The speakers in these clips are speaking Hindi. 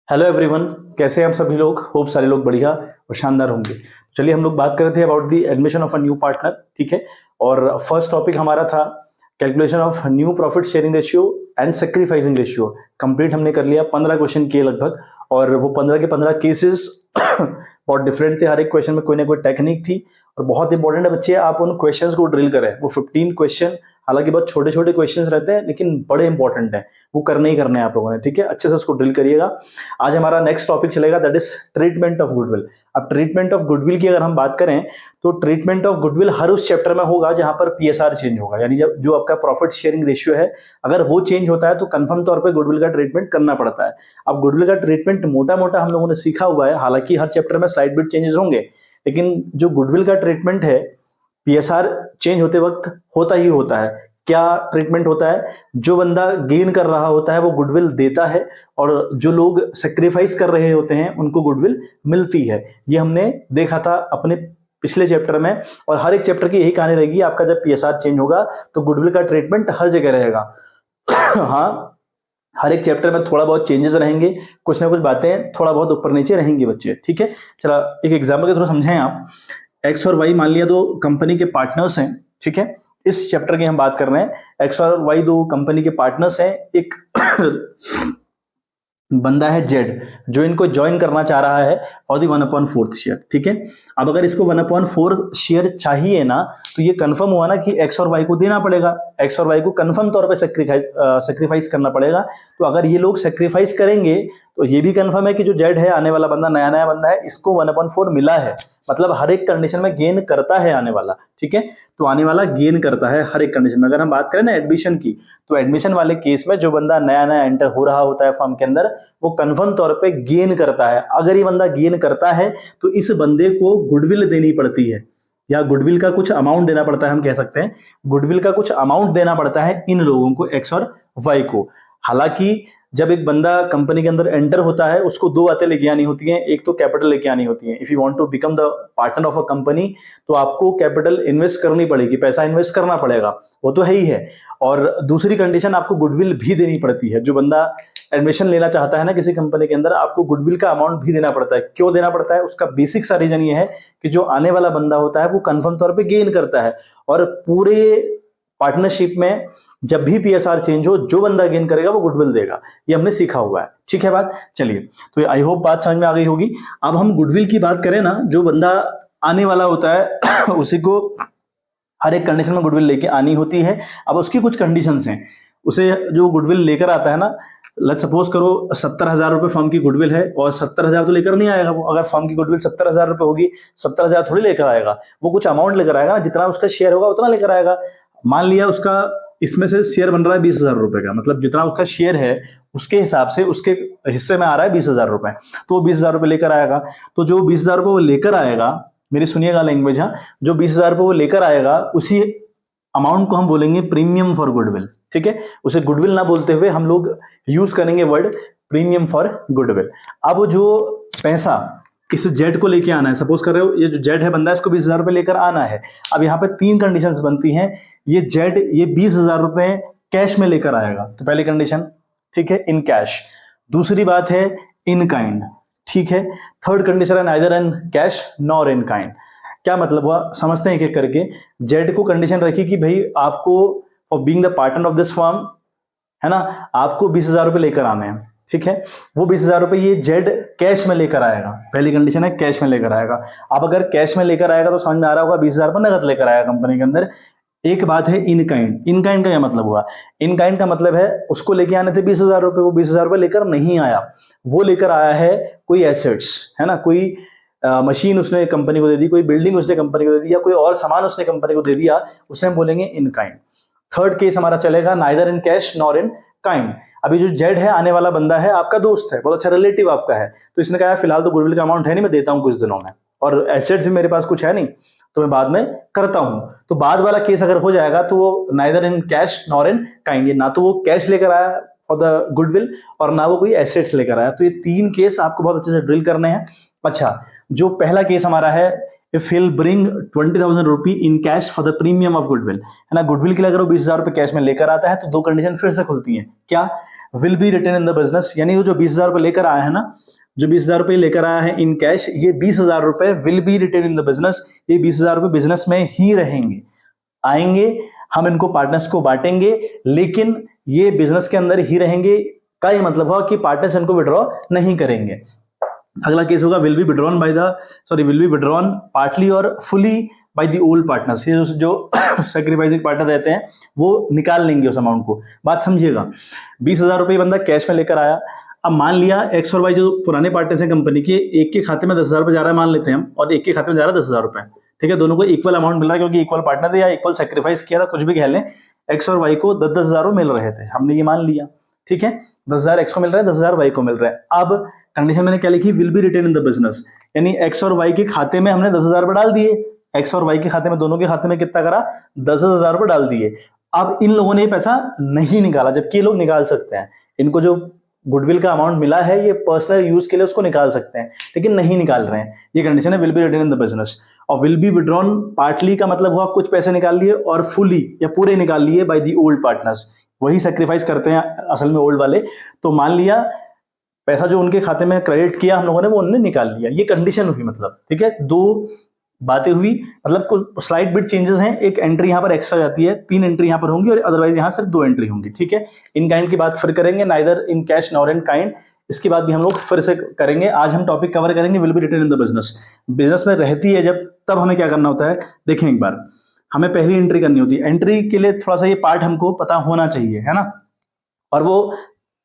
हेलो एवरीवन, कैसे हैं आप सभी लोग। होप सारे लोग बढ़िया और शानदार होंगे। चलिए हम लोग बात कर रहे थे about the admission of a new partner. ठीक है, और फर्स्ट टॉपिक हमारा था calculation of new profit sharing ratio and sacrificing ratio. Complete हमने कर लिया, 15 क्वेश्चन किए लगभग, और वो 15 के 15 केसेस बहुत डिफरेंट थे। हर एक क्वेश्चन में कोई ना कोई टेक्निक थी, और बहुत इंपॉर्टेंट है बच्चे आप उन क्वेश्चंस को ड्रिल करें। वो 15 क्वेश्चन हालांकि बहुत छोटे छोटे क्वेश्चंस रहते हैं, लेकिन बड़े इंपॉर्टेंट हैं, वो करने ही करने हैं आप लोगों ने। ठीक है, अच्छे से उसको ड्रिल करिएगा। आज हमारा नेक्स्ट टॉपिक चलेगा, that is treatment of goodwill. अब ट्रीटमेंट ऑफ गुडविल की अगर हम बात करें तो ट्रीटमेंट ऑफ गुडविल हर उस चैप्टर में होगा जहां पर पीएसआर चेंज होगा, यानी जब जो आपका प्रॉफिट शेयरिंग रेशियो है अगर वो चेंज होता है तो कंफर्म तौर पे गुडविल का ट्रीटमेंट करना पड़ता है। अब गुडविल का ट्रीटमेंट मोटा मोटा हम लोगों ने सीखा हुआ है, हालांकि हर चैप्टर में स्लाइड बिट चेंजेस होंगे, लेकिन जो गुडविल का ट्रीटमेंट है पीएसआर चेंज होते वक्त होता ही होता है। क्या ट्रीटमेंट होता है? जो बंदा गेन कर रहा होता है वो गुडविल देता है, और जो लोग सेक्रीफाइस कर रहे होते हैं उनको गुडविल मिलती है। ये हमने देखा था अपने पिछले चैप्टर में, और हर एक चैप्टर की यही कहानी रहेगी। आपका जब पीएसआर चेंज होगा तो गुडविल का ट्रीटमेंट हर जगह रहेगा। हाँ, हर एक चैप्टर में थोड़ा बहुत चेंजेस रहेंगे, कुछ ना कुछ बातें थोड़ा बहुत ऊपर नीचे रहेंगी बच्चे। ठीक है, चला एक एग्जाम्पल के थ्रू समझें आप। एक्स और वाई मान लिया दो कंपनी के पार्टनर्स हैं। ठीक है, इस चैप्टर की हम बात कर रहे हैं। एक्स और वाई दो कंपनी के पार्टनर्स हैं। एक बंदा है जेड जो इनको ज्वाइन करना चाह रहा है और दी 1/4 शेयर। ठीक है, अब अगर इसको 1/4 शेयर चाहिए ना, तो ये कंफर्म हुआ ना कि एक्स और वाई को देना पड़ेगा। एक्स और वाई को कंफर्म तौर पे सेक्रीफाइस करना पड़ेगा। तो अगर ये लोग सेक्रीफाइस करेंगे तो ये भी कंफर्म है कि जो जेड है, आने वाला बंदा, नया नया बंदा है, इसको 1/4 मिला है। मतलब हर एक कंडीशन में गेन करता है आने वाला। ठीक है, तो आने वाला गेन करता है हर एक कंडीशन में। अगर हम बात करें ना एडमिशन की, तो एडमिशन वाले केस में जो बंदा नया नया एंटर हो रहा होता है फर्म के अंदर, वो कंफर्म तौर पे गेन करता है। अगर ये बंदा गेन करता है तो इस बंदे को गुडविल देनी पड़ती है, या गुडविल का कुछ अमाउंट देना पड़ता है। हम कह सकते हैं गुडविल का कुछ अमाउंट देना पड़ता है इन लोगों को, एक्स और वाई को। हालांकि जब एक बंदा कंपनी के अंदर एंटर होता है उसको दो बातें लेके आनी होती हैं। एक तो कैपिटल लेके आनी होती है। If you want to become the partner of a company तो आपको कैपिटल इन्वेस्ट करनी पड़ेगी, पैसा इन्वेस्ट करना पड़ेगा, वो तो है ही है। और दूसरी कंडीशन, आपको गुडविल भी देनी पड़ती है। जो बंदा एडमिशन लेना चाहता है ना किसी कंपनी के अंदर, आपको गुडविल का अमाउंट भी देना पड़ता है। क्यों देना पड़ता है? उसका बेसिक सा रीजन ये है कि जो आने वाला बंदा होता है वो कंफर्म तौर पे गेन करता है, और पूरे पार्टनरशिप में जब भी पीएसआर चेंज हो, जो बंदा गेन करेगा वो गुडविल देगा। ये हमने सीखा हुआ है। ठीक है बात, चलिए, तो आई होप बात समझ में आ गई होगी। अब हम गुडविल की बात करें ना, जो बंदा आने वाला होता है उसी को हर एक कंडीशन में गुडविल लेके आनी होती है। अब उसकी कुछ कंडीशंस हैं। उसे जो गुडविल लेकर आता है ना, लेट्स सपोज करो 70,000 रुपए फर्म की गुडविल है, और 70,000 तो लेकर नहीं आएगा वो। अगर फर्म की गुडविल 70,000 रुपए होगी, 70,000 थोड़ी लेकर आएगा वो, कुछ अमाउंट लेकर आएगा। जितना उसका शेयर होगा उतना लेकर आएगा। मान लिया उसका इसमें से शेयर बन रहा है 20,000 रुपए का, मतलब जितना उसका शेयर है उसके हिसाब से उसके हिस्से में आ रहा है 20,000 रुपए, तो वो 20,000 रुपए लेकर आएगा। तो जो 20,000 रुपए वो लेकर आएगा, मेरी सुनिएगा लैंग्वेज, हाँ, जो 20,000 रुपए वो लेकर आएगा उसी अमाउंट को हम बोलेंगे प्रीमियम फॉर गुडविल। ठीक है, उसे गुडविल ना बोलते हुए हम लोग यूज करेंगे वर्ड प्रीमियम फॉर गुडविल। अब जो पैसा इस जेड को लेके आना है, सपोज कर रहे हो ये जो जेड है बंदा, इसको 20,000 रुपए लेकर आना है। अब यहाँ पे तीन कंडीशंस बनती हैं। ये जेड ये 20,000 रुपए कैश में लेकर आएगा, तो पहली कंडीशन, ठीक है, इन कैश। दूसरी बात है इन काइंड। ठीक है, थर्ड कंडीशन है neither in cash nor in kind. क्या मतलब हुआ, समझते हैं एक एक करके। जेड को कंडीशन रखी कि भाई आपको for being the partner of this firm, है ना, आपको 20,000 रुपए लेकर आने हैं। ठीक है, वो 20,000 रुपए ये जेड कैश में लेकर आएगा। पहली कंडीशन है कैश में लेकर आएगा। अब अगर कैश में लेकर आएगा तो समझ में आ रहा होगा 20,000 रुपए नगद लेकर आएगा कंपनी के अंदर। एक बात है इन काइंड। इन काइंड का क्या मतलब हुआ? इन काइंड का मतलब है उसको लेके आने थे 20,000 रुपए, वो 20,000 रुपए लेकर नहीं आया, वो लेकर आया है कोई एसेट्स, है ना, कोई मशीन उसने कंपनी को दे दी, कोई बिल्डिंग उसने कंपनी को दे दी, या कोई और सामान उसने कंपनी को दे दिया, उसे हम बोलेंगे इन काइंड। थर्ड केस हमारा चलेगा neither in cash nor in kind. अभी जो जेड है, आने वाला बंदा है, आपका दोस्त है, बहुत अच्छा रिलेटिव आपका है, तो इसने कहा फिलहाल तो गुडविल का अमाउंट है नहीं, मैं देता हूं कुछ दिनों में, और एसेट्स भी मेरे पास कुछ है नहीं, तो मैं बाद में करता हूं। तो बाद वाला केस अगर हो जाएगा तो वो neither in cash nor in kind, ना तो वो कैश लेकर आया फॉर द गुडविल और ना वो कोई एसेट्स लेकर आया। तो ये तीन केस आपको बहुत अच्छे से ड्रिल करने हैं। अच्छा, जो पहला केस हमारा है if he'll bring 20,000 rupee in cash for the premium of goodwill, है ना, गुडविल के लिए अगर वो 20,000 रुपए कैश में लेकर आता है तो दो कंडीशन फिर से खुलती हैं, क्या, will be retain in the business, यानी वो जो 20,000 रुपए लेकर आया है ना, जो 20,000 रुपए लेकर आया है इन कैश, ये 20,000 रुपए will be retain in the business, ये 20,000 रुपए बिजनेस में ही रहेंगे, आएंगे, हम इनको पार्टनर्स को बांटेंगे, लेकिन ये बिजनेस के अंदर ही रहेंगे, का ये मतलब हुआ कि पार्टनर्स इनको विड्रॉ नहीं करेंगे। अगला केस होगा will be withdrawn by the will be withdrawn partly और fully by the old partners, ये जो सैक्रिफाइसिंग पार्टनर रहते हैं वो निकाल लेंगे उस अमाउंट को। बात समझिएगा, 20,000 रुपए बंदा कैश में लेकर आया, अब मान लिया एक्स और वाई जो पुराने पार्टनर्स हैं कंपनी के, एक के खाते में 10,000 रुपए जा रहा है मान लेते हैं हम, और एक के खाते में जा रहा है 10,000 रुपए, ठीक है, दोनों को इक्वल अमाउंट मिल रहा है क्योंकि इक्वल पार्टनर थे या इक्वल सैक्रिफाइस किया था, कुछ भी कह लें, एक्स और वाई को 10,000 मिल रहे थे, हमने ये मान लिया, ठीक है, 10,000 एक्स को मिल रहा है, 10,000 वाई को मिल रहा है। अब कंडीशन मैंने क्या लिखी, will be retain in the business, यानी एक्स और वाई के खाते में हमने 10,000 रुपए डाल दिए, एक्स और वाई के खाते में, दोनों के खाते में कितना करा, 10,000 रुपए डाल दिए। अब इन लोगों ने पैसा नहीं निकाला, जबकि ये लोग निकाल सकते हैं, इनको जो गुडविल का अमाउंट मिला है ये पर्सनल यूज के लिए उसको निकाल सकते हैं, लेकिन नहीं निकाल रहे हैं, ये कंडीशन है will be retain in the business. और विल बी विड्रॉन पार्टली का मतलब हुआ कुछ पैसे निकाल लिए और फुली या पूरे निकाल लिए बाय द ओल्ड पार्टनर्स, वही सैक्रिफाइस करते हैं असल में ओल्ड वाले, तो मान लिया पैसा जो उनके खाते में क्रेडिट किया हम लोगों ने वो उन्होंने निकाल लिया, ये कंडीशन हुई, मतलब ठीक है, दो बातें हुई, मतलब स्लाइड बिट चेंजेस हैं, एक एंट्री यहाँ पर एक्स्ट्रा जाती है, 3 एंट्री यहाँ पर होंगी और अदरवाइज यहाँ सिर्फ 2 एंट्री होंगी, ठीक है। इन काइंड की बात फिर करेंगे, neither in cash nor in kind, इसकी बात भी हम लोग फिर से करेंगे। आज हम टॉपिक कवर करेंगे will be retain in the business, business में रहती है जब, तब हमें क्या करना होता है, देखें एक बार, हमें पहली एंट्री करनी होती है, एंट्री के लिए थोड़ा सा ये पार्ट हमको पता होना चाहिए, है ना, और वो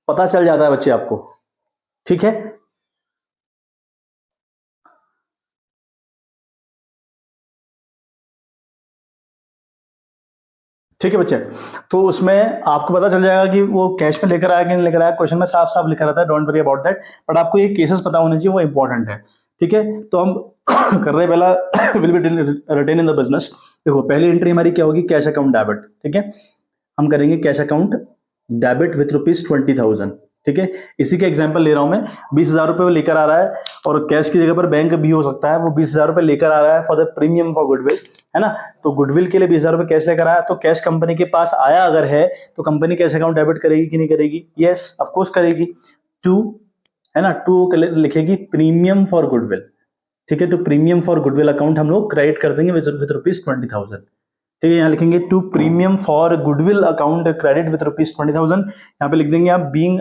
पता चल जाता है बच्चे आपको, ठीक है। ठीक है बच्चे, तो उसमें आपको पता चल जाएगा कि वो कैश में लेकर आया कि नहीं लेकर आया, क्वेश्चन में साफ साफ लिखा रहता है, don't worry about that, but आपको ये केसेस पता होने चाहिए, वो इंपॉर्टेंट है, ठीक है। तो हम कर रहे हैं पहला will be retain in the business. देखो पहली एंट्री हमारी क्या होगी, कैश अकाउंट डेबिट, ठीक है, हम करेंगे कैश अकाउंट डेबिट विथ ₹20,000, ठीक है। इसी का एग्जांपल ले रहा हूं मैं, 20,000 रुपए लेकर आ रहा है और कैश की जगह पर बैंक भी हो सकता है, वो 20,000 रुपए लेकर आ रहा है for the premium for goodwill, है ना, तो गुडविल के लिए 20,000 रुपए कैश लेकर आया, तो कैश कंपनी के पास आया अगर है तो कंपनी कैश अकाउंट डेबिट करेगी कि नहीं करेगी, यस ऑफ कोर्स करेगी, टू, है ना, टू लिखेगी प्रीमियम फॉर गुडविल, ठीक है, तो प्रीमियम फॉर गुडविल अकाउंट हम लोग क्रेडिट कर देंगे विद ₹20,000, ठीक है, यहाँ लिखेंगे to premium for goodwill account credit with ₹20,000, यहाँ पे लिख देंगे आप being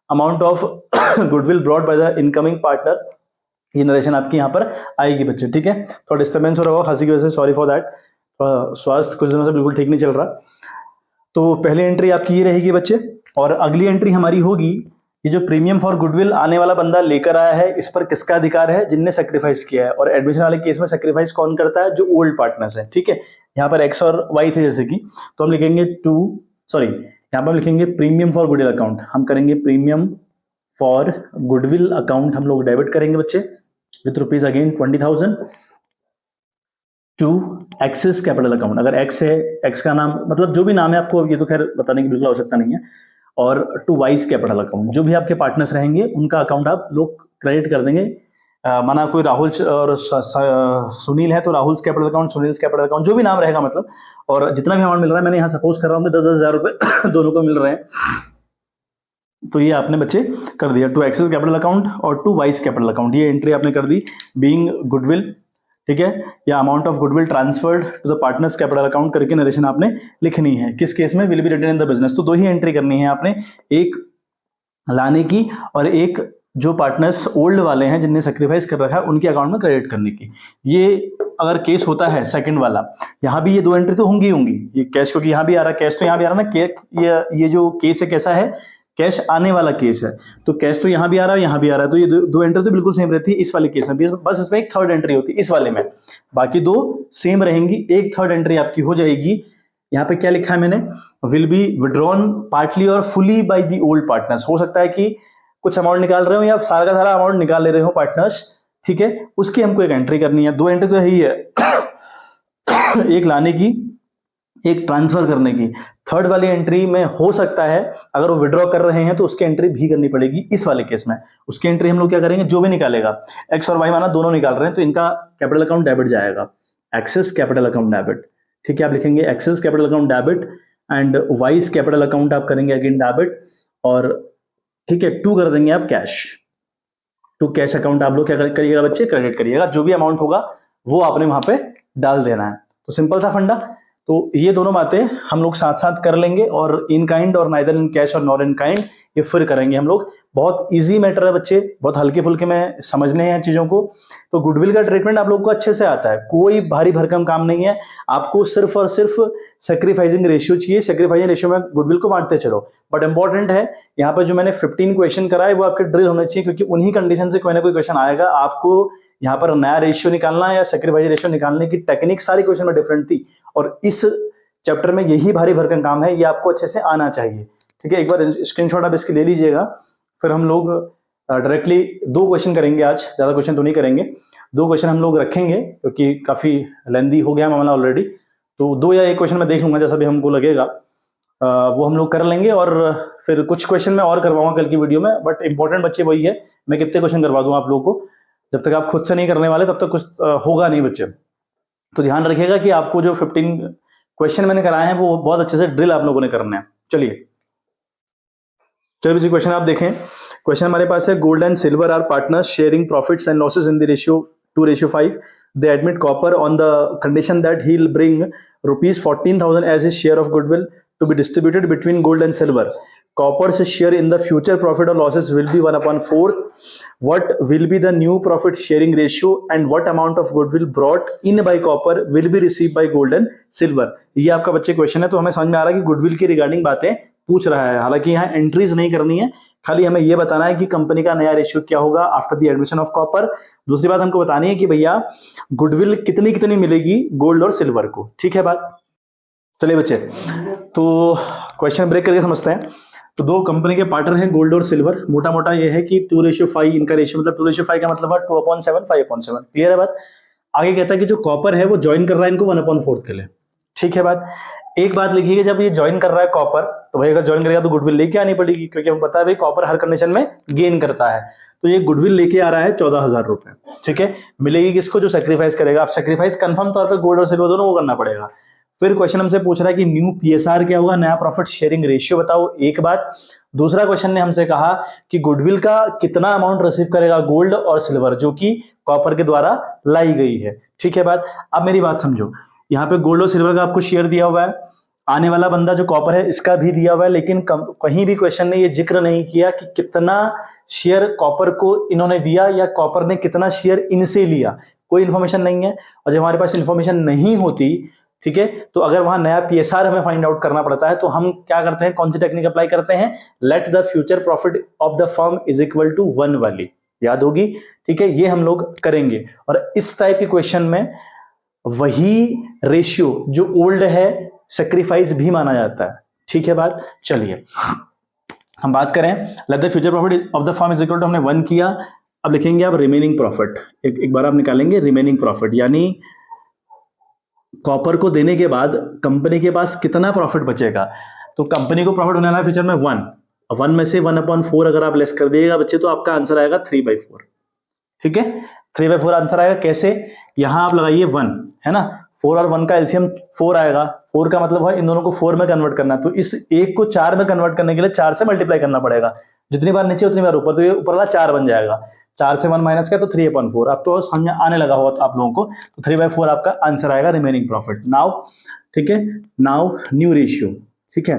amount of goodwill brought by the incoming partner, ये नरेशन आपकी यहाँ पर आएगी बच्चे, ठीक है। थोड़ा डिस्टर्बेंस हो रहा होगा खांसी की वजह से, सॉरी फॉर दैट, स्वास्थ्य कुछ दिनों से बिल्कुल ठीक नहीं चल रहा। तो पहली एंट्री आपकी ये रहेगी बच्चे, और अगली एंट्री हमारी होगी, ये जो प्रीमियम फॉर गुडविल आने वाला बंदा लेकर आया है, इस पर किसका अधिकार है, जिनने सेक्रीफाइस किया है, और एडमिशन वाले केस में सेक्रीफाइस कौन करता है, जो ओल्ड पार्टनर्स है, ठीक है। यहाँ पर एक्स और वाई थे जैसे कि, तो हम लिखेंगे यहाँ पर हम लिखेंगे प्रीमियम फॉर गुडविल अकाउंट, हम करेंगे प्रीमियम फॉर गुडविल अकाउंट हम लोग डेबिट करेंगे बच्चे with rupees again 20,000 to X's capital account, अगर एक्स है, एक्स का नाम मतलब जो भी नाम है आपको ये तो खैर बताने की बिल्कुल आवश्यकता नहीं है, और टू वाइस कैपिटल अकाउंट, जो भी आपके पार्टनर्स रहेंगे उनका अकाउंट आप लोग क्रेडिट कर देंगे, माना कोई राहुल और सुनील है तो Rahul capital account, Sunil capital account, जो भी नाम रहेगा मतलब, और जितना भी अमाउंट मिल रहा है, मैंने यहाँ सपोज कर रहा हूँ कि 10,000 रुपए दोनों को मिल रहे हैं, तो ये आपने बच्चे कर दिया, टू एक्सिस कैपिटल अकाउंट और टू वाइस कैपिटल अकाउंट, ये एंट्री आपने कर दी, बीइंग गुडविल, ठीक है, या amount of goodwill transferred to the partners capital account करके नरेशन आपने लिखनी है, किस केस में, will be retain in the business. तो दो ही एंट्री करनी है आपने, एक लाने की और एक जो पार्टनर्स ओल्ड वाले हैं जिनने सेक्रीफाइस कर रखा है उनके अकाउंट में क्रेडिट करने की। ये अगर केस होता है सेकंड वाला, यहाँ भी ये दो एंट्री तो होंगी ये कैश, क्योंकि यहाँ भी आ रहा है कैश, तो यहाँ भी आ रहा है ना, ये जो केस है कैसा है, कैश आने वाला केस है, तो कैश तो यहाँ भी आ रहा है यहाँ भी आ रहा है, तो ये दो एंट्री तो बिल्कुल सेम रहती है इस वाले केस में भी, बस इसमें एक थर्ड एंट्री होती है इस वाले में, बाकी दो सेम रहेंगी, एक थर्ड एंट्री आपकी हो जाएगी। यहाँ पे क्या लिखा है मैंने, विल बी विड्रॉन पार्टली और fully by the old partners, हो सकता है कि कुछ अमाउंट निकाल रहे हो या सारा का सारा अमाउंट निकाल ले रहे हो पार्टनर्स, ठीक है, उसकी हमको एक एंट्री करनी है, दो एंट्री तो यही है एक लाने की एक ट्रांसफर करने की। थर्ड वाली एंट्री में हो सकता है अगर वो विड्रॉ कर रहे हैं तो उसकी एंट्री भी करनी पड़ेगी। इस वाले केस में उसकी एंट्री हम लोग क्या करेंगे, जो भी निकालेगा, एक्स और वाई माना दोनों निकाल रहे हैं तो इनका कैपिटल अकाउंट डेबिट जाएगा, एक्सेस कैपिटल अकाउंट डेबिट। ठीक है, आप लिखेंगे X's capital account debit and Y's capital account आप करेंगे अगेन डेबिट, और ठीक है टू कर देंगे आप कैश, टू कैश अकाउंट आप लोग क्या करिएगा बच्चे, क्रेडिट करिएगा। जो भी अमाउंट होगा वो आपने वहां पे डाल देना है। तो सिंपल था फंडा। तो ये दोनों बातें हम लोग साथ साथ कर लेंगे, और इन काइंड और नाइदर इन कैश और नॉर इन काइंड ये फिर करेंगे हम लोग। बहुत इजी मैटर है बच्चे, बहुत हल्के फुल्के में समझने हैं चीजों को। तो गुडविल का ट्रीटमेंट आप लोग को अच्छे से आता है, कोई भारी भरकम काम नहीं है। आपको सिर्फ और सिर्फ सेक्रीफाइसिंग रेशियो चाहिए, सेक्रीफाइसिंग रेशियो में गुडविल को बांटते चलो। बट इंपॉर्टेंट है यहाँ पर जो मैंने 15 क्वेश्चन कराए वो आपके ड्रिल होने चाहिए, क्योंकि उन्हीं कंडीशन से कोई ना कोई क्वेश्चन आएगा। आपको यहाँ पर नया रेशियो निकालना है या सेक्रीफाइस रेशियो निकालने की टेक्निक सारी क्वेश्चन में डिफरेंट थी, और इस चैप्टर में यही भारी भरकम काम है, ये आपको अच्छे से आना चाहिए। ठीक है, एक बार स्क्रीनशॉट आप इसकी ले लीजिएगा। फिर हम लोग डायरेक्टली 2 क्वेश्चन करेंगे आज, ज्यादा क्वेश्चन तो नहीं करेंगे, 2 क्वेश्चन हम लोग रखेंगे क्योंकि काफी लेंदी हो गया मामला ऑलरेडी। तो 2 या 1 क्वेश्चन मैं देख लूंगा, जैसा भी हमको लगेगा वो हम लोग कर लेंगे, और फिर कुछ क्वेश्चन मैं और करवाऊंगा कल की वीडियो में। बट इंपॉर्टेंट बच्चे वही है, मैं कितने क्वेश्चन करवा दूं आप लोगों को, जब तक आप खुद से नहीं करने वाले तब तक कुछ होगा नहीं बच्चे। तो ध्यान रखिएगा कि आपको जो 15 क्वेश्चन मैंने कराए हैं वो बहुत अच्छे से ड्रिल आप लोगों ने करने हैं। चलिए क्वेश्चन आप देखें। क्वेश्चन हमारे पास है, Gold and Silver are partners sharing profits and losses in the ratio 2:5। They admit copper on the condition that he'll bring rupees 14,000 as his share of goodwill to be distributed between gold and silver. Copper's share in the future profit or losses will be 1/4. What will be the new profit sharing ratio and what amount of goodwill brought in by copper will be received by gold and silver? ये आपका बच्चे क्वेश्चन है। तो हमें समझ में आ रहा है कि गुडविल की रिगार्डिंग बातें पूछ रहा है। हालांकि यहाँ एंट्रीज नहीं करनी है, खाली हमें यह बताना है कि कंपनी का नया रेशियो क्या होगा after the admission of copper. दूसरी बात हमको बतानी है कि भैया गुडविल कितनी कितनी मिलेगी गोल्ड और सिल्वर को। ठीक है बात। चलिए बच्चे, तो क्वेश्चन ब्रेक करके समझते हैं। तो 2 कंपनी के पार्टनर हैं गोल्ड और सिल्वर। मोटा मोटा ये है कि 2:5 इनका रेशियो, मतलब 2:5 का मतलब है 2/7 5/7। क्लियर है बात। आगे कहता है कि जो कॉपर है वो ज्वाइन कर रहा है इनको 1/4 के लिए। ठीक है बात। एक बात लिखिएगा, जब ये ज्वाइन कर रहा है कॉपर, तो भाई अगर ज्वाइन करेगा तो गुडविल लेके आनी पड़ेगी, क्योंकि हमें पता है भाई कॉपर हर कंडीशन में गेन करता है। तो ये गुडविल लेके आ रहा है 14,000 रुपए। ठीक है, मिलेगी किसको, जो सेक्रीफाइस करेगा। आप सेक्रीफाइस कंफर्म तौर पर गोल्ड और सिल्वर दोनों को करना पड़ेगा। फिर क्वेश्चन हमसे पूछ रहा है कि न्यू पीएसआर क्या होगा, नया प्रॉफिट शेयरिंग रेशियो बताओ, एक बात। दूसरा क्वेश्चन ने हमसे कहा कि गुडविल का कितना अमाउंट रिसीव करेगा गोल्ड और सिल्वर, जो कि कॉपर के द्वारा लाई गई है। ठीक है बात। अब मेरी बात समझो, यहाँ पे गोल्ड और सिल्वर का आपको शेयर दिया हुआ है, आने वाला बंदा जो कॉपर है इसका भी दिया हुआ है, लेकिन कहीं भी क्वेश्चन ने ये जिक्र नहीं किया कि कितना शेयर कॉपर को इन्होंने दिया या कॉपर ने कितना शेयर इनसे लिया। कोई इंफॉर्मेशन नहीं है, और जब हमारे पास इंफॉर्मेशन नहीं होती, ठीक है, तो अगर वहां नया पीएसआर हमें फाइंड आउट करना पड़ता है तो हम क्या करते हैं, कौन सी टेक्निक अप्लाई करते हैं, let the future profit of the firm is equal to 1 वाली, याद होगी। ठीक है, ये हम लोग करेंगे। और इस टाइप के क्वेश्चन में वही रेशियो जो ओल्ड है सेक्रीफाइस भी माना जाता है। ठीक है बात। चलिए हम बात करें, let the future profit of the firm is equal to, हमने 1 किया। अब लिखेंगे आप रिमेनिंग प्रॉफिट। एक बार आप निकालेंगे रिमेनिंग प्रॉफिट, यानी कॉपर को देने के बाद कंपनी के पास कितना प्रॉफिट बचेगा। तो कंपनी को प्रॉफिट होने वाला है फ्यूचर में 1 में से 1/4 अगर आप लेस कर दिएगा बच्चे, तो आपका आंसर आएगा 3/4। ठीक है, 3/4 आंसर आएगा। कैसे, यहां आप लगाइए 1, है ना, 4 और 1 का एलसीएम 4 आएगा। 4 का मतलब है इन दोनों को 4 में कन्वर्ट करना है, तो इस एक को 4 में कन्वर्ट करने के लिए 4 से मल्टीप्लाई करना पड़ेगा। जितनी बार नीचे उतनी बार ऊपर, तो ये ऊपर वाला 4 बन जाएगा। 4 से 1 माइनस का तो 3/4। अब तो समझ में आने लगा होगा आप लोगों को। तो 3/4 आपका आंसर आएगा रिमेनिंग प्रॉफिट। नाउ ठीक है, नाउ न्यू रेशियो। ठीक है,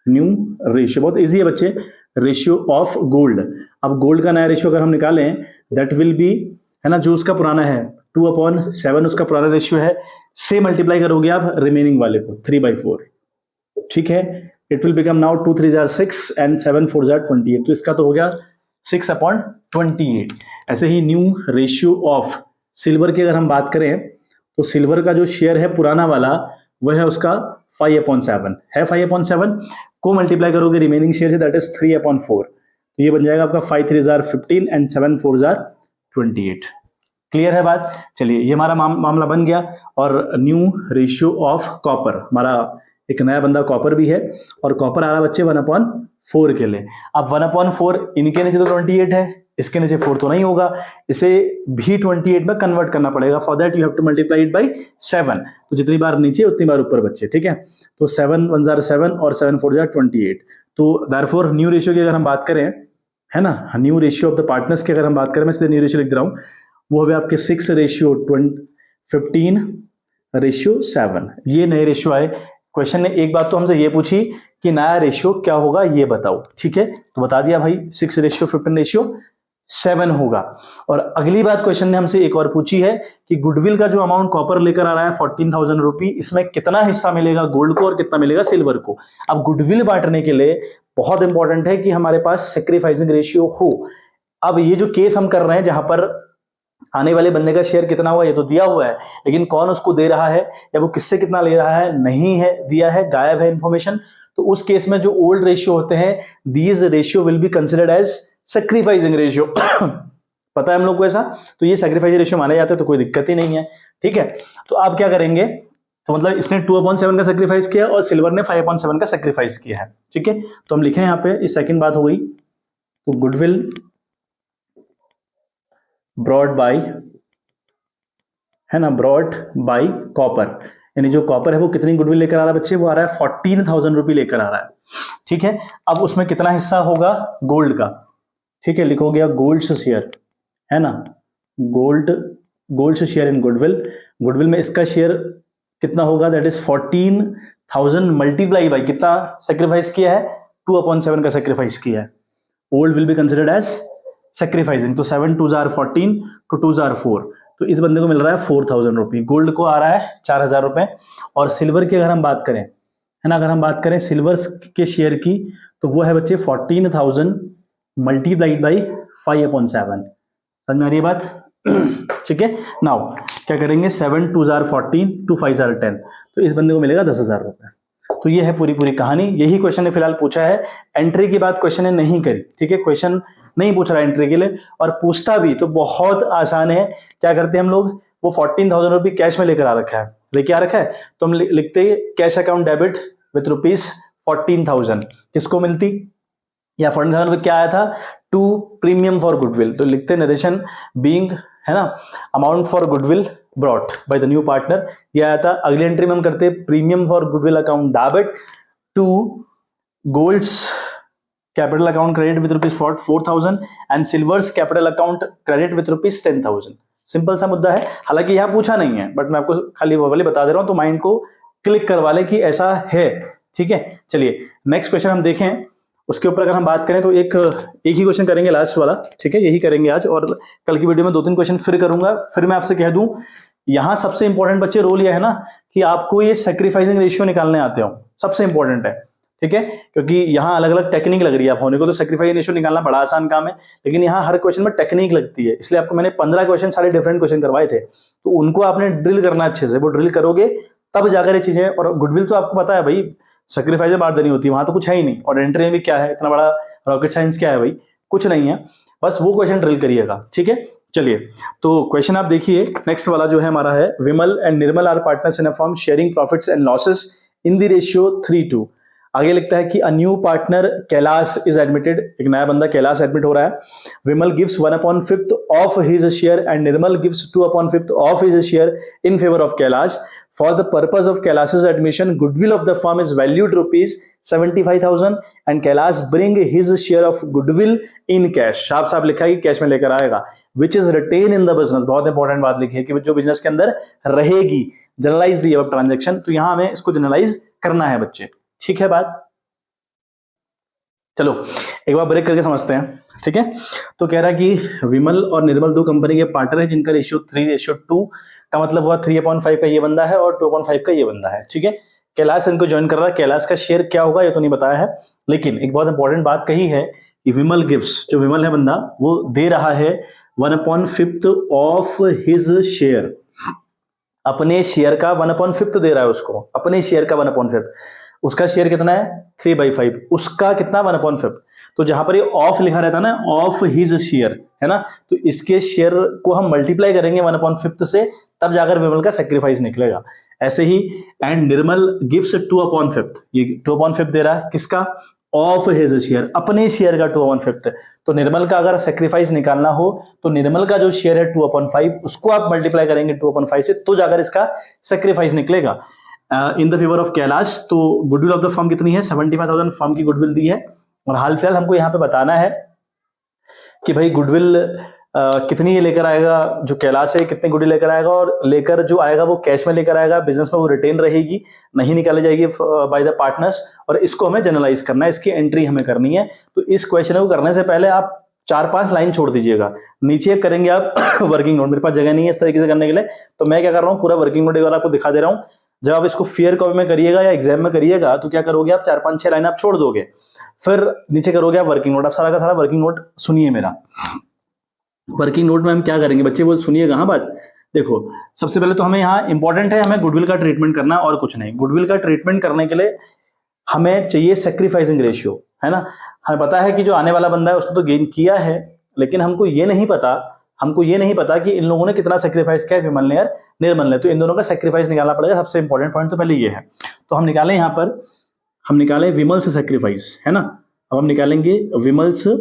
न्यू रेशियो बहुत इजी है बच्चे, रेशियो ऑफ गोल्ड। अब गोल्ड का नया रेशियो अगर हम निकालें, दैट विल बी, है ना, जो उसका पुराना है 2/7 उसका पुराना रेशियो है, से मल्टीप्लाई करोगे आप रिमेनिंग वाले को 3/4। ठीक है, it will become now 2 3 6 and 7 4 28। तो इसका तो हो गया 6/28। ऐसे ही न्यू रेशियो ऑफ सिल्वर की अगर हम बात करें, तो सिल्वर का जो शेयर है पुराना वाला वह है उसका 5/7 है। 5/7 को मल्टीप्लाई करोगे रिमेनिंग शेयर से, दैट इज 3/4। तो ये बन जाएगा आपका 5 3 15 एंड 7 4 28। क्लियर है बात? चलिए ये हमारा मामला बन गया। और न्यू रेशियो ऑफ कॉपर, हमारा एक नया बंदा कॉपर भी है, और कॉपर आ रहा है बच्चे 1/4 के लिए। अब 1/4 इनके नीचे तो 28 है, इसके नीचे 4 तो नहीं होगा, इसे भी 28 में कन्वर्ट करना पड़ेगा। For that you have to multiply it by 7। तो जितनी बार नीचे उतनी बार ऊपर बच्चे, ठीक है। तो 7 1 जार 7 और 7 4 जार 28। तो देयरफॉर न्यू रेशियो की अगर हम बात करें, है ना, new ratio of the partners की अगर हम बात करें, मैं सीधे न्यू रेशियो लिख रहा हूं, वो है आपके 6:15:7। ये नए रेशियो आए। क्वेश्चन ने एक बात तो हमसे ये पूछी कि नया रेशियो क्या होगा ये बताओ, ठीक है, तो बता दिया भाई 6:15:7 होगा। और अगली बात क्वेश्चन ने हमसे एक और पूछी है कि गुडविल का जो अमाउंट कॉपर लेकर आ रहा है 14,000 रुपी, इसमें कितना हिस्सा मिलेगा गोल्ड को और कितना मिलेगा सिल्वर को। अब गुडविल बांटने के लिए बहुत इंपॉर्टेंट है कि हमारे पास सेक्रीफाइसिंग रेशियो हो। अब ये जो केस हम कर रहे हैं जहां पर आने वाले बंदे का शेयर कितना हुआ ये तो दिया हुआ है, लेकिन कौन उसको दे रहा है या वो किससे कितना ले रहा है नहीं है दिया है, गायब है इंफॉर्मेशन। तो उस केस में जो ओल्ड रेशियो होते हैं, these ratio will be considered as sacrificing ratio. पता है हम लोग को ऐसा, तो ये सेक्रीफाइस रेशियो माने जाते हैं, तो कोई दिक्कत ही नहीं है, ठीक है। तो आप क्या करेंगे, तो मतलब इसने 2/7 का सेक्रीफाइस किया और सिल्वर ने 5/7 का सेक्रीफाइस किया है, ठीक है। तो हम लिखें यहाँ पे, इस सेकंड बात हो गई। तो गुडविल ब्रॉड बाय, है ना, ब्रॉड बाय कॉपर, यानी जो कॉपर है वो कितनी गुडविल लेकर आ रहा है बच्चे, वो आ रहा है 14,000 रुपये लेकर आ रहा है, ठीक है। अब उसमें कितना हिस्सा होगा गोल्ड का, ठीक है, लिखोगे गोल्ड शेयर, है ना, Gold share in goodwill. Goodwill में इसका शेयर कितना होगा, दैट इज 14,000 मल्टीप्लाई बाई कितना सेक्रीफाइस किया है, 2/7 का सेक्रीफाइस किया है। Old will be considered as sacrificing. तो 7 2 जार 14 to 2 जार 4, तो इस बंदे को मिल रहा है 4,000 रुपये, गोल्ड को आ रहा है 4,000 रुपए। और सिल्वर की अगर हम बात करें, है ना, अगर हम बात करें सिल्वर के शेयर की, तो वो है बच्चे 14,000 मल्टीप्लाइड बाई 5/7। समझ में आ रही है बात? ठीक है। नाउ क्या करेंगे, 7 2 जार 14 to 5 जार 10, तो इस बंदे को मिलेगा 10,000 रुपए। तो ये है पूरी कहानी, यही क्वेश्चन ने फिलहाल पूछा है। एंट्री की बात क्वेश्चन ने नहीं करी, ठीक है, क्वेश्चन नहीं पूछ रहा एंट्री के लिए, और पूछता भी तो बहुत आसान है। क्या करते हैं हम लोग, वो 14,000 रुपये कैश में लेकर आ रखा है, लेके आ रखा है, तो हम लिखते हैं कैश अकाउंट डेबिट विथ ₹14,000, किसको मिलती, या 14,000 रुपये क्या आया था, टू प्रीमियम फॉर गुडविल, तो लिखते नरेशन बीइंग, है ना, amount for goodwill brought by the new partner, ये आया था। अगली एंट्री में हम करते premium for goodwill account debit to Gold's capital account credit with ₹4,000 and Silver's capital account credit with ₹10,000। Simple सा मुद्दा है, हालांकि यहां पूछा नहीं है, बट मैं आपको खाली वो वाली बता दे रहा हूं, तो माइंड को क्लिक करवा ले कि ऐसा है, ठीक है। चलिए नेक्स्ट क्वेश्चन हम देखें, उसके ऊपर अगर हम बात करें तो एक ही क्वेश्चन करेंगे लास्ट वाला, ठीक है, यही करेंगे आज, और कल की वीडियो में 2-3 क्वेश्चन फिर करूंगा। फिर मैं आपसे कह दूं, यहां सबसे इंपॉर्टेंट बच्चे रोल यह है ना कि आपको ये सेक्रीफाइसिंग रेशियो निकालने आते हो, सबसे इंपॉर्टेंट है, ठीक है, क्योंकि यहाँ अलग अलग टेक्निक लग रही है। आप होने को तो सेक्रीफाइस रेशियो निकालना बड़ा आसान काम है, लेकिन यहाँ हर क्वेश्चन में टेक्निक लगती है, इसलिए आपको मैंने 15 क्वेश्चन सारे डिफरेंट क्वेश्चन करवाए थे, तो उनको आपने ड्रिल करना अच्छे से, वो ड्रिल करोगे तब जाकर ये चीजें। और गुडविल तो आपको पता है भाई, सेक्रीफाइस बांट देनी होती है, वहां तो कुछ है ही नहीं, और एंट्री में भी क्या है, इतना बड़ा रॉकेट साइंस क्या है भाई, कुछ नहीं है, बस वो क्वेश्चन ड्रिल करिएगा, ठीक है। चलिए तो क्वेश्चन आप देखिए, नेक्स्ट वाला जो है हमारा है, Vimal and Nirmal are partners in a firm sharing profits and losses in the ratio 3:2। आगे लिखता है कि a new partner Kailash is admitted, एक नया बंदा कैलाश एडमिट हो रहा है। Vimal gives 1/5 of his share and Nirmal gives 2/5 of his share in favour of Kailash. For the purpose of Kailash's admission, goodwill of the firm is valued ₹75,000 and Kailash bring his share of goodwill in cash। साफ साफ लिखा है कि कैश में लेकर आएगा, which is retained in the business। बहुत इंपॉर्टेंट बात लिखी है कि जो बिजनेस के अंदर रहेगी, जनरलाइज दी अब ट्रांजेक्शन, तो यहां हमें इसको जनरलाइज करना है बच्चे, ठीक है बात। चलो एक बार ब्रेक करके समझते हैं, ठीक है। तो कह रहा है कि विमल और निर्मल दो कंपनी के पार्टनर है जिनका रेशियो 3:2 का मतलब हुआ 3/5 का ये बंदा है और 2/5 का ये बंदा है, ठीक है। कैलाश इनको ज्वाइन कर रहा है, कैलाश का शेयर क्या होगा ये तो नहीं बताया है, लेकिन एक बहुत इंपॉर्टेंट बात कही है कि विमल गिव्स, जो विमल है बंदा, वो दे रहा है 1/5 ऑफ हिज शेयर, अपने शेयर का 1/5 दे रहा है उसको, अपने शेयर का 1/5। उसका शेयर कितना है 3/5, उसका कितना 1/5, तो जहां पर ये ऑफ लिखा रहता है ना, ऑफ हिज शेयर, है ना, तो इसके शेयर को हम मल्टीप्लाई करेंगे 1/5 से, तब जाकर विमल का सेक्रीफाइस निकलेगा। ऐसे ही एंड निर्मल गिव्स 2/5, ये 2/5 दे रहा है किसका, ऑफ हिज शेयर, अपने शेयर का 2/5। तो निर्मल का अगर सेक्रीफाइस निकालना हो तो निर्मल का जो शेयर है 2/5, उसको आप मल्टीप्लाई करेंगे 2/5 से, तो जाकर इसका सेक्रीफाइस निकलेगा। In the favour of Kailash, तो गुडविल ऑफ द फर्म कितनी है, 75,000 फर्म की गुडविल दी है। और हाल फिलहाल हमको यहाँ पे बताना है कि भाई गुडविल कितनी ये लेकर आएगा, जो कैलाश है कितनी गुडविल लेकर आएगा, और लेकर जो आएगा वो कैश में लेकर आएगा, बिजनेस में वो रिटेन रहेगी, नहीं निकाली जाएगी बाय द पार्टनर्स, और इसको हमें जनरलाइज करना है, इसकी एंट्री हमें करनी है। तो इस क्वेश्चन को करने से पहले आप 4-5 लाइन छोड़ दीजिएगा, नीचे करेंगे आप वर्किंग नोट, मेरे पास जगह नहीं है इस तरीके से करने के लिए, तो मैं क्या कर रहा हूँ, पूरा वर्किंग नोट एक बार आपको दिखा दे रहा हूँ। जब आप इसको फेयर कॉपी में करिएगा या एग्जाम में करिएगा तो क्या करोगे आप, 4-5-6 लाइन आप छोड़ दोगे, फिर नीचे करोगे आप वर्किंग नोट। आप सारा का सारा वर्किंग नोट सुनिए मेरा। वर्किंग नोट में हम क्या करेंगे बच्चे, वो सुनिएगा। हाँ बात देखो, सबसे पहले तो हमें यहाँ इंपॉर्टेंट है, हमें गुडविल का ट्रीटमेंट करना और कुछ नहीं। गुडविल का ट्रीटमेंट करने के लिए हमें चाहिए सेक्रीफाइसिंग रेशियो, है ना। हमें पता है कि जो आने वाला बंदा है उसने तो गेन किया है, लेकिन हमको ये नहीं पता कि इन लोगों ने कितना सेक्रीफाइस किया है, विमल ने और निर्मल ने। तो इन दोनों का सेक्रीफाइस निकालना पड़ेगा। सबसे इंपॉर्टेंट पॉइंट तो पहले ये है। तो हम निकालें, यहाँ पर हम निकालें विमल से सेक्रीफाइस, है ना। अब हम निकालेंगे विमल से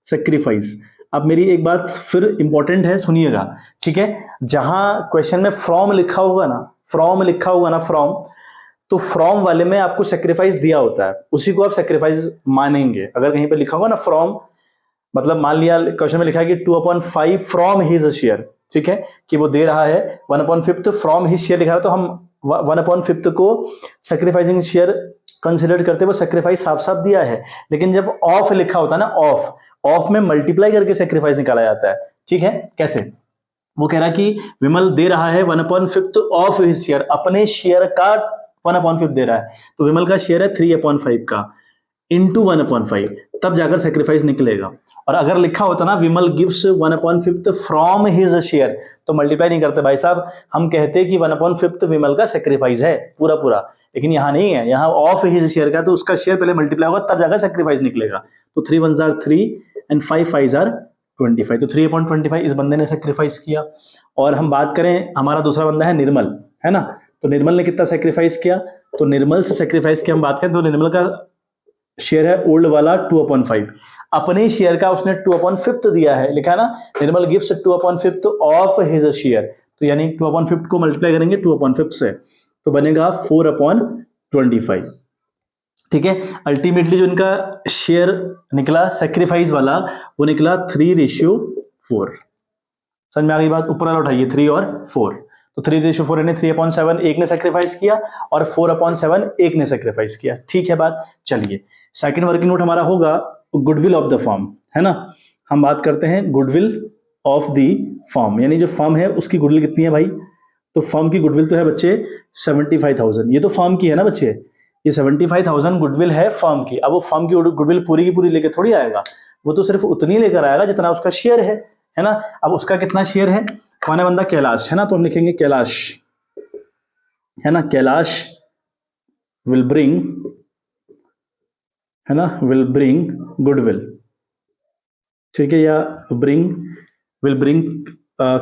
सेक्रीफाइस। अब मेरी एक बात फिर इंपॉर्टेंट है, सुनिएगा, ठीक है। जहां क्वेश्चन में फ्रॉम लिखा होगा ना, फ्रॉम, तो फ्रॉम वाले में आपको सेक्रीफाइस दिया होता है, उसी को आप सेक्रीफाइस मानेंगे। अगर कहीं पे लिखा होगा ना फ्रॉम, मतलब मान लिया क्वेश्चन में लिखा है कि 2/5 फ्रॉम हिज शेयर, ठीक है, कि वो दे रहा है 1/5 फ्रॉम हिज शेयर लिखा है, तो हम 1/5 को सेक्रीफाइसिंग शेयर कंसिडर करते हुए सेक्रीफाइस साफ साफ दिया है। लेकिन जब ऑफ लिखा होता है ना, ऑफ में मल्टीप्लाई करके सेक्रीफाइस निकाला जाता है, ठीक है। कैसे, वो कह रहा है कि विमल दे रहा है 1/5 ऑफ हिज शेयर, अपने शेयर का 1/5 दे रहा है, तो विमल का शेयर है 3/5 का इंटू 1/5, तब जाकर सेक्रीफाइस निकलेगा। और अगर लिखा होता ना विमल गिव्स 1/5 फ्रॉम हिज शेयर, तो मल्टीप्लाई नहीं करते भाई साहब, हम कहते कि 1/5 विमल का सेक्रीफाइस है पूरा पूरा। लेकिन यहाँ नहीं है, यहाँ ऑफ हिज शेयर का, तो उसका शेयर पहले मल्टीप्लाई होगा, तब जाकर सेक्रीफाइस निकलेगा। तो 3 1s are 3 and 5 5s are 25, तो 3/25 इस बंदे ने सेक्रीफाइस किया। और हम बात करें, हमारा दूसरा बंदा है निर्मल, है ना। तो निर्मल ने कितना सेक्रीफाइस किया, तो निर्मल से सेक्रीफाइस की हम बात करें तो निर्मल का शेयर है ओल्ड वाला 2/5, अपने शेयर का उसने 2/5 दिया है, लिखा है ना, निर्मल गिव्स 2/5 ऑफ हिज शेयर, तो यानी 2/5 को मल्टीप्लाई करेंगे 2/5 से, तो बनेगा 4/25, ठीक है। अल्टीमेटली जो इनका शेयर निकला सेक्रीफाइस वाला, वो निकला 3:4। समझ में आ गई बात, ऊपर वाला उठाइए 3 और 4, तो 3:4 यानी 3/7 एक ने सेक्रीफाइस किया और 4/7 एक ने सेक्रीफाइस किया, ठीक है बात। चलिए सेकंड वर्किंग नोट हमारा होगा गुडविल ऑफ द फर्म, है ना। हम बात करते हैं गुडविल ऑफ द फर्म, यानी जो फर्म है उसकी गुडविल कितनी है भाई, तो फर्म की गुडविल तो है बच्चे 75,000, ये तो फर्म की है ना बच्चे, ये 75,000 गुडविल है फर्म की। अब वो फर्म की गुडविल पूरी की पूरी लेकर थोड़ी आएगा, वो तो सिर्फ उतनी लेकर आएगा जितना उसका शेयर है ना। अब उसका कितना शेयर है, कौन है बंदा, कैलाश, है ना, तो हम लिखेंगे कैलाश, है ना, कैलाश विल ब्रिंग, है ना, विल ब्रिंग गुडविल, ठीक है, या will bring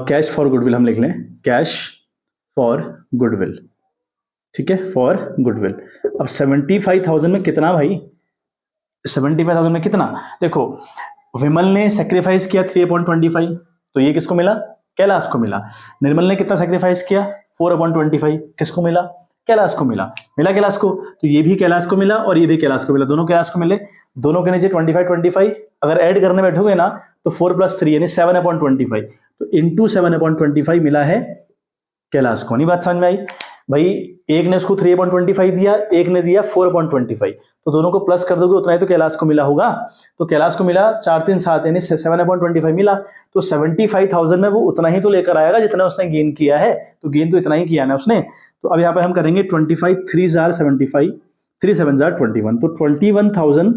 cash for goodwill, हम लिख लें कैश फॉर गुडविल, ठीक है, फॉर गुडविल। अब 75,000 में कितना भाई, 75,000 में कितना, देखो विमल ने सेक्रीफाइस किया 3/25, तो ये किसको मिला, कैलाश को मिला। निर्मल ने कितना सेक्रीफाइस किया 4/25, किसको मिला, कैलाश को मिला कैलाश को, तो ये भी कैलाश को मिला और ये भी कैलाश को मिला, दोनों कैलाश को मिले। दोनों के नीचे 25 अगर ऐड करने बैठोगे ना तो 4 + 3 यानी 7/25, तो इंटू 7/25 मिला है कैलाश को। नहीं बात समझ में आई भाई, एक ने उसको 3/25 दिया, एक ने दिया 4/25, तो दोनों को प्लस कर दोगे उतना ही तो कैलाश को मिला होगा। तो कैलाश को मिला 4 3 7 यानी 7/25 मिला, तो 75,000 में वो उतना ही तो लेकर आएगा जितना उसने गेन किया है, तो गेन तो इतना ही किया ना उसने। तो अब यहाँ पे हम करेंगे 25 3s are 75, 3 7s are 21, तो 21,000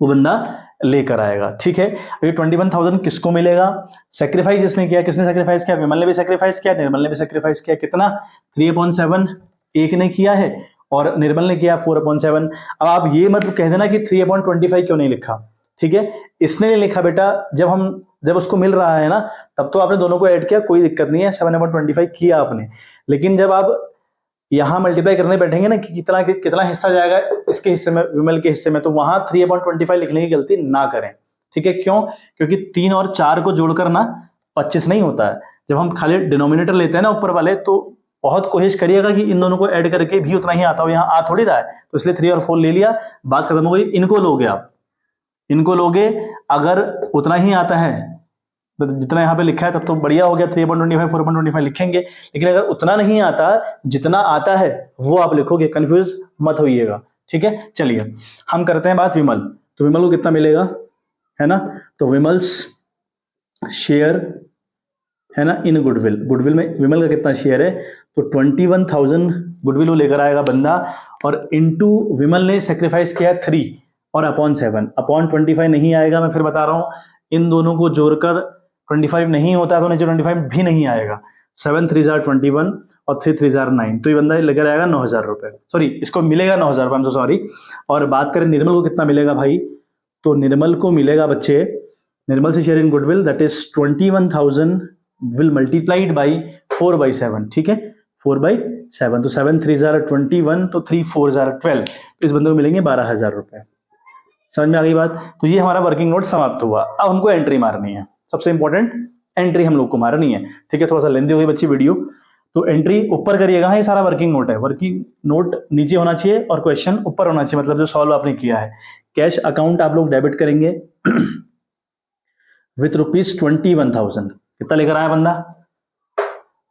वो बंदा लेकर आएगा, ठीक है। अभी 21,000 किसको मिलेगा, सेक्रीफाइस जिसने किया, किसने सेक्रीफाइस किया, विमल ने भी सेक्रीफाइस किया, निर्मल ने भी सेक्रीफाइस किया, कितना 3/7 एक ने किया है और निर्मल ने किया 4/7। अब आप ये मत कह देना कि 3/25 क्यों नहीं लिखा, ठीक है। इसने नहीं लिखा बेटा, जब उसको मिल रहा है ना तब तो आपने दोनों को ऐड किया, कोई दिक्कत नहीं है, 7/25 किया आपने। लेकिन जब आप यहां मल्टीप्लाई करने बैठेंगे ना कि कितना हिस्सा जाएगा इसके हिस्से में, विमल के हिस्से में, तो वहां 3/25 लिखने की गलती ना करें, ठीक है। क्यों? क्योंकि 3 और 4 को जोड़कर ना 25 नहीं होता है। जब हम खाली डिनोमिनेटर लेते हैं ना ऊपर वाले, तो बहुत कोशिश करिएगा कि इन दोनों को ऐड करके भी उतना ही आता हो, यहाँ आ थोड़ी रहा है, तो इसलिए 3 और 4 ले लिया, बात खत्म हो गई। इनको लोगे आप, इनको लोगे, अगर उतना ही आता है तो जितना यहाँ पे लिखा है तब तो बढ़िया हो गया, 3/25 4/25 लिखेंगे। लेकिन अगर उतना नहीं आता, जितना आता है वो आप लिखोगे, कंफ्यूज मत होइएगा, ठीक है। चलिए हम करते हैं बात विमल। तो विमल को कितना मिलेगा, है ना, तो विमल्स शेयर है ना इन गुडविल, गुडविल में विमल का कितना शेयर है, तो 21,000 गुडविल वो लेकर आएगा बंदा, और इनटू विमल ने सेक्रीफाइस किया 3 और अपॉन 7, अपॉन 25 नहीं आएगा, मैं फिर बता रहा हूं, इन दोनों को जोड़कर 25 नहीं होता तो नीचे 25 भी नहीं आएगा। 7 3 21 और 3 3 9, तो ये बंदा लेकर आएगा 9,000 रुपए, सॉरी इसको मिलेगा 9,000 रुपए, सॉरी। और बात करें निर्मल को कितना मिलेगा भाई, तो निर्मल को मिलेगा बच्चे, निर्मल से share in goodwill that is 21,000 will multiplied by 4/7, ठीक है, 4/7, तो 7 3 21, तो 3 4 12, तो इस बंदे को मिलेंगे 12,000 रुपए। समझ में आ गई बात? तो ये हमारा वर्किंग नोट समाप्त हुआ। अब हमको एंट्री मारनी है, सबसे इंपॉर्टेंट एंट्री हम लोग को मारनी है, ठीक है। थोड़ा सा लेंदी हो गई बच्ची वीडियो, तो एंट्री ऊपर करिएगा। हाँ, ये सारा वर्किंग नोट है, वर्किंग नोट नीचे होना चाहिए और क्वेश्चन ऊपर होना चाहिए, मतलब जो सॉल्व आपने किया है। कैश अकाउंट आप लोग डेबिट करेंगे विथ ₹21,000। कितना लेकर आया बंदा,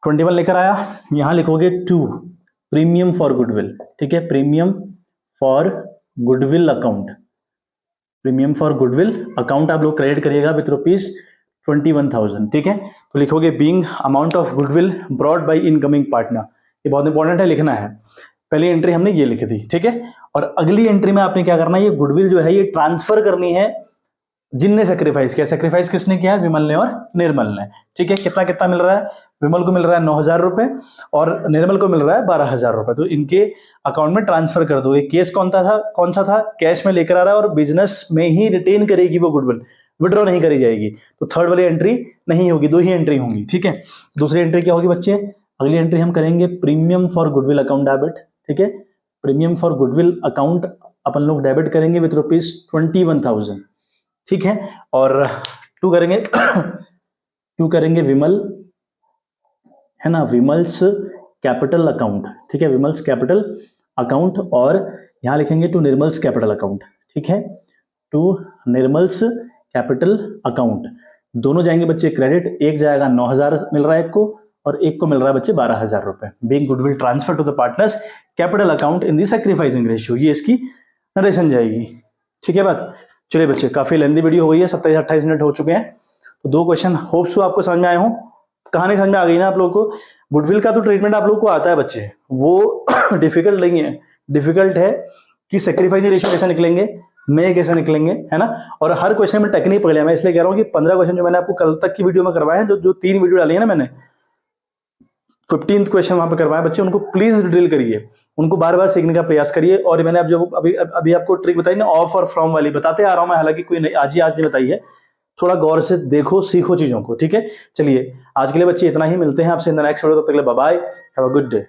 21 लेकर आया। यहां लिखोगे 2 प्रीमियम फॉर गुडविल, ठीक है, premium for goodwill account, premium for goodwill account आप लोग क्रेडिट करिएगा विथ ₹21,000, ठीक है। तो लिखोगे being amount of goodwill brought bye incoming partner, ये बहुत इंपॉर्टेंट है, लिखना है। पहली एंट्री हमने ये लिखी थी, ठीक है। और अगली एंट्री में आपने क्या करना है, ये गुडविल जो है ये ट्रांसफर करनी है जिनने सेक्रीफाइस किया। सेक्रीफाइस किसने किया, विमल ने और निर्मल ने, ठीक है। कितना कितना मिल रहा है, विमल को मिल रहा है 9,000 रुपए और निर्मल को मिल रहा है 12,000 रुपए, तो इनके अकाउंट में ट्रांसफर कर दो। ये केस कौन सा था, कैश में लेकर आ रहा है और बिजनेस में ही रिटेन करेगी वो गुडविल, विड्रॉ नहीं करी जाएगी। तो थर्ड वाली एंट्री नहीं होगी, 2 ही एंट्री होंगी, ठीक है। दूसरी एंट्री क्या होगी बच्चे, अगली एंट्री हम करेंगे premium for goodwill account debit, ठीक है। प्रीमियम फॉर गुडविल अकाउंट अपन लोग डेबिट करेंगे विथ ₹21,000, ठीक है। और टू करेंगे विमल, है ना, विमल्स कैपिटल अकाउंट, ठीक है, विमल्स कैपिटल अकाउंट, और यहां लिखेंगे टू निर्मल्स कैपिटल अकाउंट, ठीक है, टू निर्मल्स कैपिटल अकाउंट। दोनों जाएंगे बच्चे क्रेडिट, एक जाएगा 9,000 मिल रहा है एक को, और एक को मिल रहा है बच्चे 12,000 रुपए। Being goodwill transfer to the partners capital account in the sacrificing ratio, ये इसकी नरेशन जाएगी, ठीक है बात। चलिए बच्चे, काफी लेंदी वीडियो हो गई है, 27-28 मिनट हो चुके हैं। तो 2 क्वेश्चन होप्स आपको समझ में आए हो, कहानी समझ में आ गई ना आप लोगों को। गुडविल का तो ट्रीटमेंट आप लोगों को आता है बच्चे, वो डिफिकल्ट नहीं है, डिफिकल्ट है कि सेक्रीफाइस रेशियो कैसे निकलेंगे, नए कैसे निकलेंगे, है ना। और हर क्वेश्चन में टेक्निक पकड़ लिया, मैं इसलिए कह रहा हूँ कि 15 क्वेश्चन जो मैंने आपको कल तक की वीडियो में करवाए हैं, जो 3 वीडियो डाली है ना मैंने, 15th क्वेश्चन वहां पे करवाया बच्चे, उनको प्लीज ड्रिल करिए, उनको बार बार सीखने का प्रयास करिए। और मैंने अब जो अभी आपको ट्रिक बताई ना, ऑफ और फ्रॉम वाली, बताते आ रहा हूं मैं, हालांकि कोई नहीं आज नहीं बताई है, थोड़ा गौर से देखो, सीखो चीजों को, ठीक है। चलिए आज के लिए बच्चे इतना ही, मिलते हैं आपसे इन द नेक्स्ट वीडियो, तब तक के लिए bye bye, have a good day.